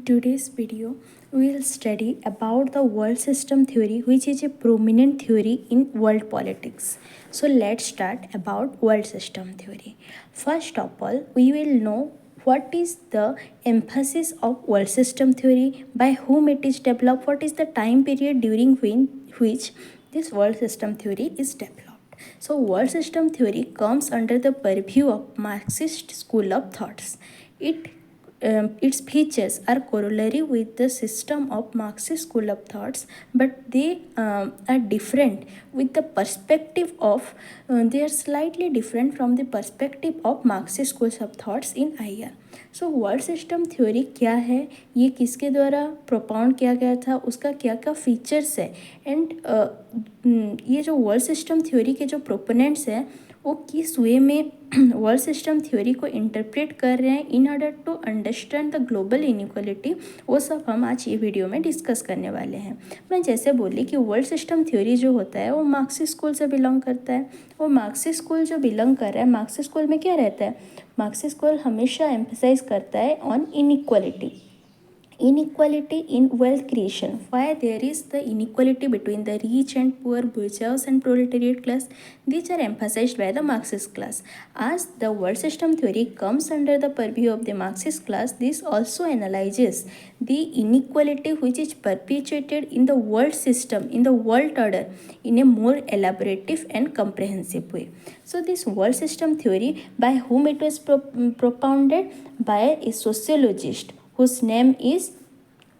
today's video, we will study about the world system theory, which is a prominent theory in world politics. So let's start about world system theory. First of all, we will know what is the emphasis of world system theory, by whom it is developed, what is the time period during which this world system theory is developed. So world system theory comes under the purview of Marxist school of thoughts. Its features are corollary with the system of Marxist school of thoughts, but they are different with the perspective of, they are slightly different from the perspective of Marxist schools of thoughts in IR. So world system theory क्या है, ये किसके द्वारा प्रोपाउंड किया गया था, उसका क्या क्या फीचर्स है, एंड ये जो वर्ल्ड सिस्टम थ्योरी के जो प्रोपोनेंट्स हैं वो किस वे में वर्ल्ड सिस्टम थ्योरी को इंटरप्रेट कर रहे हैं in order to understand the global inequality, वो सब हम आज ये वीडियो में डिस्कस करने वाले हैं. मैं जैसे बोली कि वर्ल्ड सिस्टम थ्योरी जो होता है वो मार्क्सिस्ट स्कूल से बिलोंग करता है. वो मार्क्सिस्ट स्कूल जो बिलोंग कर रहा है, मार्क्सिस्ट स्कूल में क्या रहता है, मार्क्सिस्ट स्कूल हमेशा एम्फसाइज करता है on inequality. Inequality in wealth creation. Why there is the inequality between the rich and poor, bourgeois and proletariat class? These are emphasized by the Marxist class. As the world system theory comes under the purview of the Marxist class, this also analyzes the inequality which is perpetuated in the world system, in the world order, in a more elaborative and comprehensive way. So this world system theory, by whom it was propounded? By a sociologist whose name is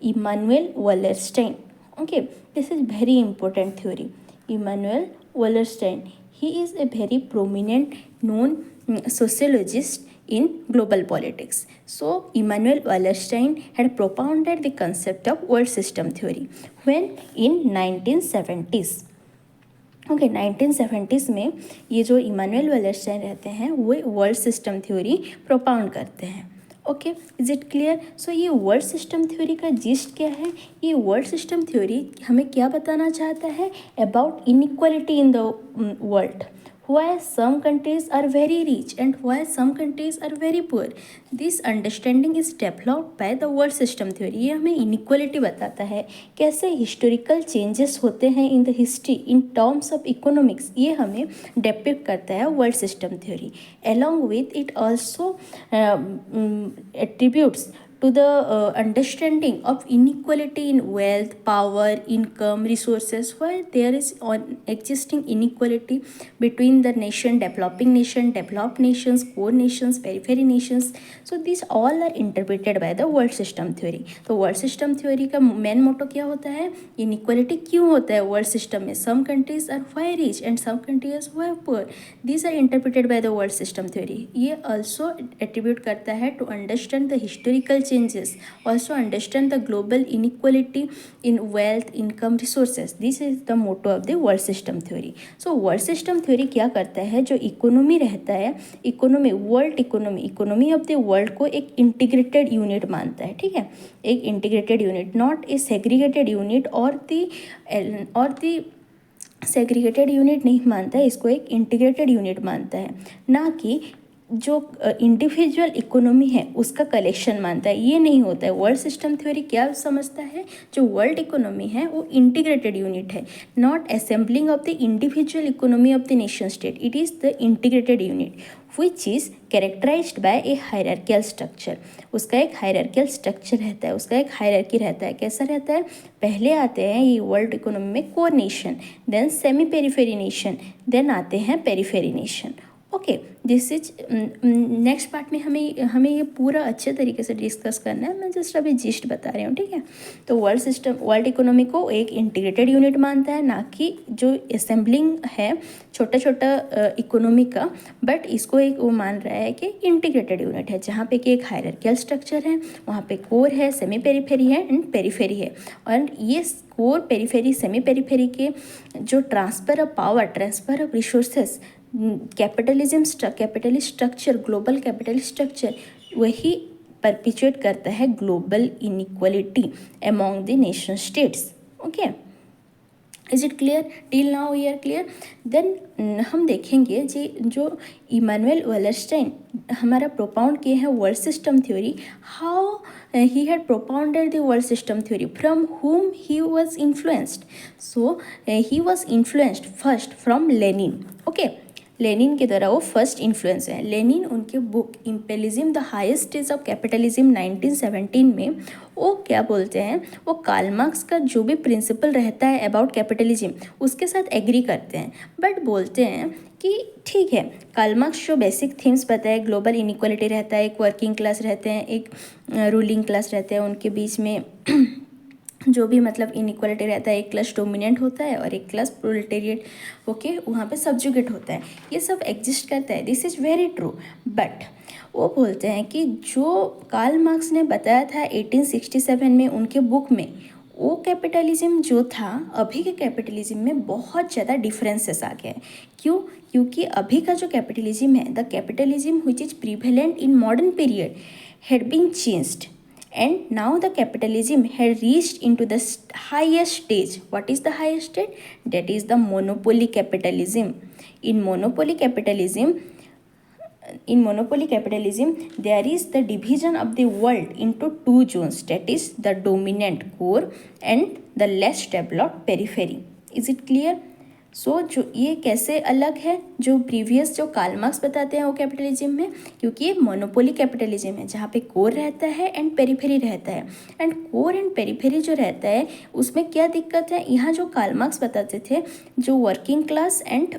Immanuel Wallerstein. Okay, this is very important theory. Immanuel Wallerstein. He is a very prominent known sociologist in global politics. So Immanuel Wallerstein had propounded the concept of world system theory when in 1970s. Okay 1970s में ये जो Emmanuel वालरस्टाइन रहते हैं वो world system theory propound करते हैं. Okay, is it clear? So ये world system theory का जिस्ट क्या है? ये वर्ल्ड सिस्टम थ्योरी हमें क्या बताना चाहता है about inequality in the world. Why some countries are very rich and why some countries are very poor. This understanding is developed by the world system theory. ये हमें inequality बताता है, कैसे हिस्टोरिकल चेंजेस होते हैं in the history in terms of economics, ये हमें depict करता है world system theory. along with it also attributes to the understanding of inequality in wealth, power, income, resources, where there is existing inequality between the nation, developing nation, developed nations, poor nations, periphery nations. So these all are interpreted by the world system theory. तो world system theory का main motto क्या होता है? Inequality क्यों होता है world system में? Some countries are why rich and some countries why poor. These are interpreted by the world system theory. ये ऑल्सो एट्रीब्यूट करता है to understand the historical changes, also understand the global inequality in wealth, income, resources. This is the motto of the world system theory. So world system theory क्या करता है? जो economy रहता है, economy, world economy, economy of the world को एक integrated unit मानता है. ठीक है, एक integrated unit, not a segregated unit और दी सेग्रीगेटेड यूनिट नहीं मानता है, इसको एक इंटीग्रेटेड यूनिट मानता है, ना कि जो इंडिविजुअल इकोनॉमी है उसका कलेक्शन मानता है. ये नहीं होता है. वर्ल्ड सिस्टम थ्योरी क्या समझता है? जो वर्ल्ड इकोनॉमी है वो इंटीग्रेटेड यूनिट है, not assembling of the individual economy of the nation state. It is the integrated unit which is characterized by a hierarchical structure. उसका एक हायरार्कियल स्ट्रक्चर रहता है, उसका एक हायरार्की रहता है. कैसा रहता है? पहले आते हैं ये वर्ल्ड इकोनॉमी में core nation, then semi periphery nation, then आते हैं periphery nation. Okay, this is next part में हमें ये पूरा अच्छे तरीके से डिस्कस करना है. मैं जस्ट अभी जिस्ट बता रही हूँ. ठीक है, तो वर्ल्ड इकोनॉमी को एक इंटीग्रेटेड यूनिट मानता है, ना कि जो असेंबलिंग है छोटा छोटा इकोनॉमी का, बट इसको एक वो मान रहा है कि इंटीग्रेटेड यूनिट है, जहाँ पे कि एक हायरार्कियल स्ट्रक्चर है, वहाँ पे कोर है, सेमी पेरीफेरी है एंड पेरीफेरी है. और ये कोर, पेरीफेरी, सेमी पेरीफेरी के जो transfer of power, transfer of resources, capitalist structure, global capitalist structure, वही परपिचुएट करता है global inequality among the nation states. Okay, is it clear? Till now we are clear? Then हम देखेंगे जी जो Emmanuel वॉलरस्टाइन हमारा प्रोपाउंड किए हैं world system theory, how he had propounded the world system theory, from whom he was influenced. So he was influenced first from Lenin. Okay, Lenin के द्वारा वो first influence है. लेनिन उनके book imperialism the highest stage of capitalism 1917 में वो क्या बोलते हैं, वो कार्ल मार्क्स का जो भी प्रिंसिपल रहता है अबाउट कैपिटलिज्म उसके साथ एग्री करते हैं, बट बोलते हैं कि ठीक है कार्ल मार्क्स जो बेसिक थीम्स बताए, ग्लोबल इनइक्वालिटी रहता है, एक वर्किंग क्लास रहते हैं, एक रूलिंग क्लास रहते हैं, उनके बीच में जो भी मतलब इनइक्वालिटी रहता है, एक क्लास डोमिनेंट होता है और एक क्लास प्रोलेटेरिएट होके वहाँ पे सब्जुगेट होता है, ये सब एग्जिस्ट करता है. This is very true. But वो बोलते हैं कि जो कार्ल मार्क्स ने बताया था 1867 में उनके बुक में, वो कैपिटलिज्म जो था अभी के कैपिटलिज्म में बहुत ज़्यादा डिफरेंसेस आ गया है. क्यों? क्योंकि अभी का जो कैपिटलिज्म है, the capitalism which is prevalent in modern period had been changed, and now the capitalism had reached into the highest stage. What is the highest stage? That is the monopoly capitalism. In monopoly capitalism, there is the division of the world into two zones, that is the dominant core and the less developed periphery. Is it clear? सो जो ये कैसे अलग है जो previous जो Karl Marx बताते हैं वो कैपिटलिज्म में, क्योंकि ये मोनोपोली कैपिटलिज्म है जहाँ पे कोर रहता है एंड पेरिफेरी रहता है. एंड कोर एंड पेरिफेरी जो रहता है उसमें क्या दिक्कत है, यहाँ जो कार्ल मार्क्स बताते थे जो working class and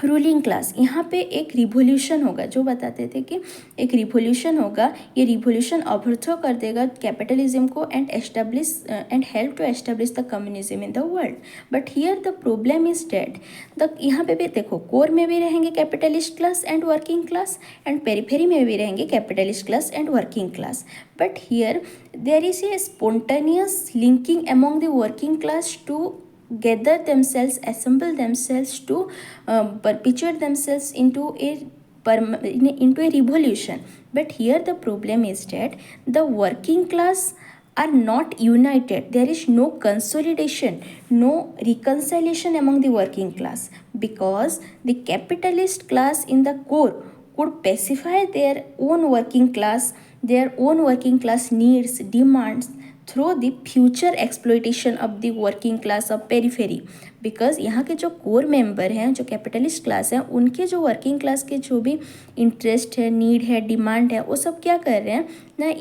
ruling class, यहाँ पे एक रिवोल्यूशन होगा, जो बताते थे कि एक रिवोल्यूशन होगा, ये रिवोल्यूशन ओवरथ्रो कर देगा कैपिटलिज्म को and establish and help to establish the communism in the world. But here the problem is that the यहाँ पे भी देखो कोर में भी रहेंगे capitalist class and working class and periphery में भी रहेंगे capitalist class and working class. But here there is a spontaneous linking among the working class to gather themselves, assemble themselves to perpetuate themselves into a revolution. But here the problem is that the working class are not united. There is no consolidation, no reconciliation among the working class, because the capitalist class in the core could pacify their own working class needs, demands through the future exploitation of the working class of periphery. Because यहाँ के जो core member हैं, जो capitalist class हैं, उनके जो working class के जो भी इंटरेस्ट है, नीड है, डिमांड है, वो सब क्या कर रहे हैं ना,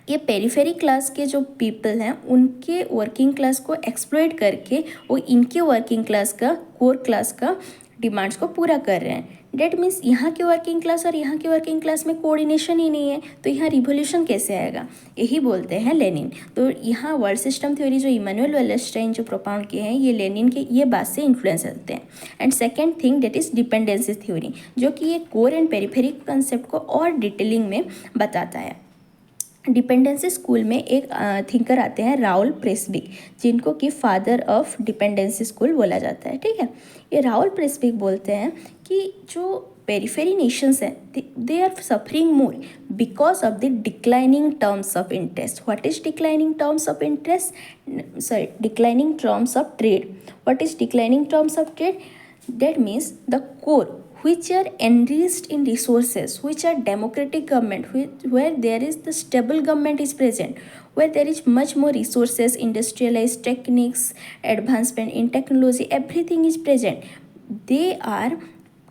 ये पेरिफेरी क्लास के जो पीपल हैं उनके वर्किंग क्लास को एक्सप्लॉइट करके वो इनके वर्किंग क्लास का, कोर क्लास का डिमांड्स को पूरा कर रहे हैं. डेट मीन्स यहाँ के वर्किंग क्लास और यहाँ के वर्किंग क्लास में कोऑर्डिनेशन ही नहीं है, तो यहाँ रिवोल्यूशन कैसे आएगा, यही बोलते हैं लेनिन. तो यहाँ वर्ल्ड सिस्टम थ्योरी जो इमानुएल वॉलरस्टाइन जो प्रोपाउंड किए हैं, ये लेनिन के ये बात से इन्फ्लुएंस होते हैं. And second thing that is dependency theory, जो कि ये कोर एंड पेरिफेरी कंसेप्ट को और डिटेलिंग में बताता है. डिपेंडेंसी स्कूल में एक थिंकर आते हैं राउल प्रेस्बिक, जिनको कि फादर ऑफ डिपेंडेंसी स्कूल बोला जाता है. ठीक है, ये राउल प्रेस्बिक बोलते हैं कि जो पेरिफेरी नेशंस हैं they are suffering more because of the declining terms of interest. What is declining terms of interest? Sorry, declining terms of trade. What is declining terms of trade? That means the core which are enriched in resources, which are democratic government, where there is the stable government is present, where there is much more resources, industrialized techniques, advancement in technology, everything is present. They are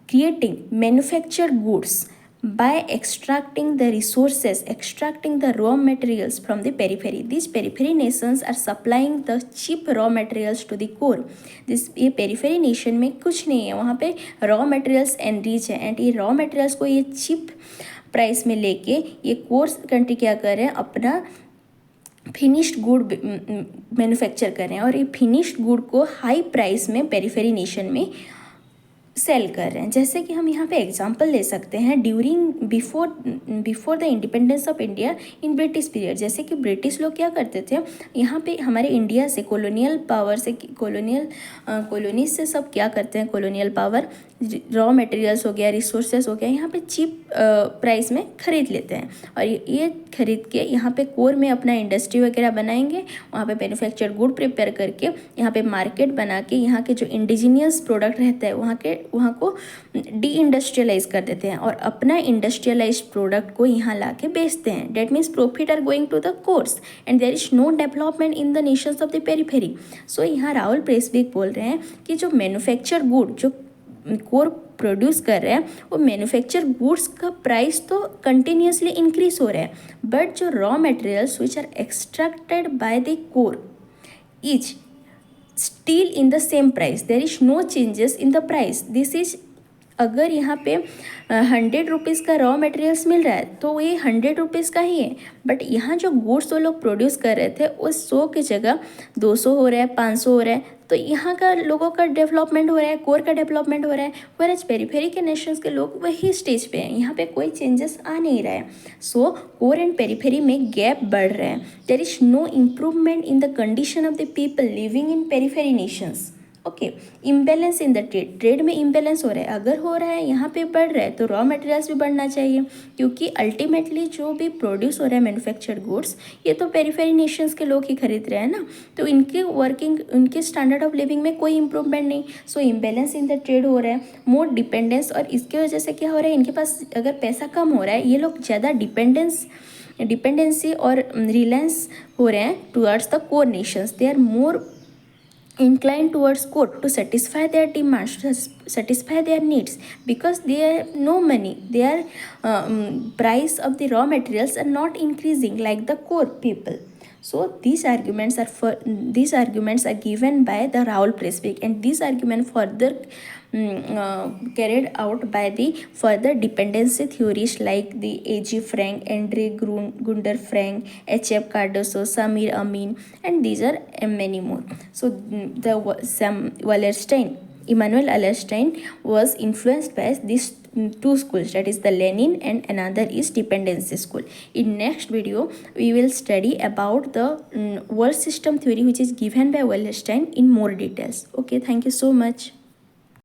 creating manufactured goods by extracting the resources, extracting the raw materials from the periphery. These periphery nations are supplying the cheap raw materials to the core. ये periphery nation में कुछ नहीं है, वहाँ पे raw materials enrich है, and ये raw materials को ये cheap price में लेके ये core country क्या कर रहे हैं, अपना फिनिश्ड गुड मैन्युफैक्चर कर रहे हैं, और ये फिनिश्ड गुड को हाई प्राइस में पेरिफेरी नेशन में सेल कर रहे हैं. जैसे कि हम यहाँ पे एग्जांपल ले सकते हैं during before the independence of India in British period. जैसे कि ब्रिटिश लोग क्या करते थे, यहाँ पे हमारे इंडिया से कॉलोनियल पावर से कॉलोनीज से सब क्या करते हैं, कॉलोनियल पावर रॉ मटेरियल्स हो गया, रिसोर्सेज हो गया, यहाँ पे चीप प्राइस में ख़रीद लेते हैं और ये खरीद के यहाँ पे कोर में अपना इंडस्ट्री वगैरह बनाएंगे, वहाँ पे मैन्युफैक्चर गुड प्रिपेयर करके यहाँ पे मार्केट बना के यहाँ के जो इंडिजीनियस प्रोडक्ट रहता है वहाँ को डी इंडस्ट्रियलाइज कर देते हैं और अपना इंडस्ट्रियलाइज प्रोडक्ट को यहाँ ला के बेचते हैं. That means profit are going to the cores and there is no development in the nations of the periphery. So यहाँ राहुल प्रेसविक बोल रहे हैं कि जो मैन्युफैक्चर गुड जो कोर प्रोड्यूस कर रहे हैं वो मैन्युफैक्चर गुड्स का प्राइस तो कंटिन्यूसली इंक्रीज हो रहा है, बट जो raw materials which are extracted by the core is still in the same price. There is no changes in the price. This is अगर यहाँ पे 100 रुपीज़ का रॉ मटेरियल्स मिल रहा है तो ये 100 रुपीज़ का ही है, बट यहाँ जो गुड्स वो लोग प्रोड्यूस कर रहे थे वो 100 की जगह 200 हो रहा है, 500 हो रहा है. तो यहाँ का लोगों का डेवलपमेंट हो रहा है, कोर का डेवलपमेंट हो रहा है, वरज पेरीफेरी के नेशंस के लोग वही स्टेज पे हैं, यहाँ पे कोई चेंजेस आ नहीं रहा है. सो कोर एंड पेरीफेरी में गैप बढ़ रहा है. There is no improvement in the condition of the people living in periphery nations. Okay, imbalance in the trade में इम्बेलेंस हो रहा है. अगर हो रहा है यहाँ पे बढ़ रहा है तो रॉ मटेरियल्स भी बढ़ना चाहिए, क्योंकि अल्टीमेटली जो भी प्रोड्यूस हो रहा है मैन्युफैक्चर्ड गुड्स ये तो पेरीफेरी नेशंस के लोग ही खरीद रहे हैं ना, तो इनके वर्किंग उनके स्टैंडर्ड ऑफ लिविंग में कोई इम्प्रूवमेंट नहीं. सो इम्बेलेंस इन द ट्रेड हो रहा है, मोर डिपेंडेंस, और इसके वजह से क्या हो रहा है, इनके पास अगर पैसा कम हो रहा है ये लोग ज़्यादा डिपेंडेंसी और रिलायंस हो रहे हैं towards the core nations. They are more inclined towards core to satisfy their demands, to satisfy their needs, because they have no money. Their price of the raw materials are not increasing like the core people. So these arguments are given by the Raoul Presswick, and these arguments further carried out by the further dependency theorists like the A.G. Frank, Andre Gunder Frank, H.F. Cardoso, Samir Amin, and these are many more. So Immanuel Wallerstein was influenced by these two schools, that is the Lenin and another is dependency school. In next video we will study about the world system theory which is given by Wallerstein in more details. Okay, thank you so much.